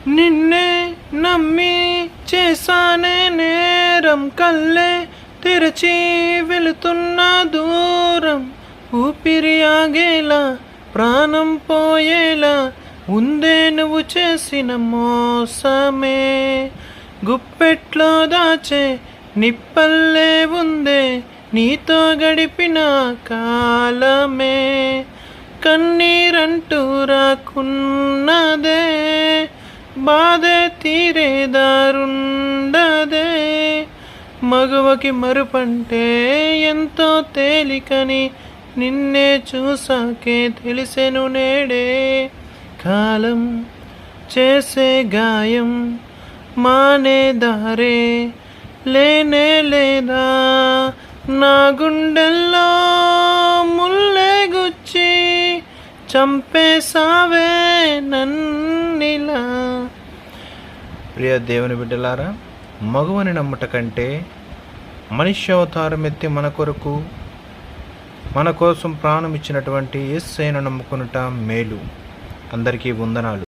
నిన్నే నమ్మి చేశానే నేరం, కళ్ళే తెరచి వెళుతున్న దూరం, ఊపిరి ఆగేలా ప్రాణం పోయేలా ఉందే నువ్వు చేసిన మోసమే. గుప్పెట్లో దాచే నిప్పల్లే ఉందే నీతో గడిపిన కాలమే. కన్నీరంటూ రాకున్నదే, బాధే తీరేదారుండదే. మగువకి మరుపంటే ఎంతో తేలికని నిన్నే చూసాకే తెలిసెను నేడే. కాలం చేసే గాయం మానే దారే లేనే లేదా, నా గుండెల్లో ముల్లే గుచ్చి చంపేసావే నన్నిలా. ప్రియ దేవుని బిడ్డలారా, మగువని నమ్ముట కంటే మనిషి అవతారం ఎత్తి మన కోసం ప్రాణం ఇచ్చినటువంటి యేసయ్యను నమ్ముకొనుట మేలు. అందరికీ వందనాలు.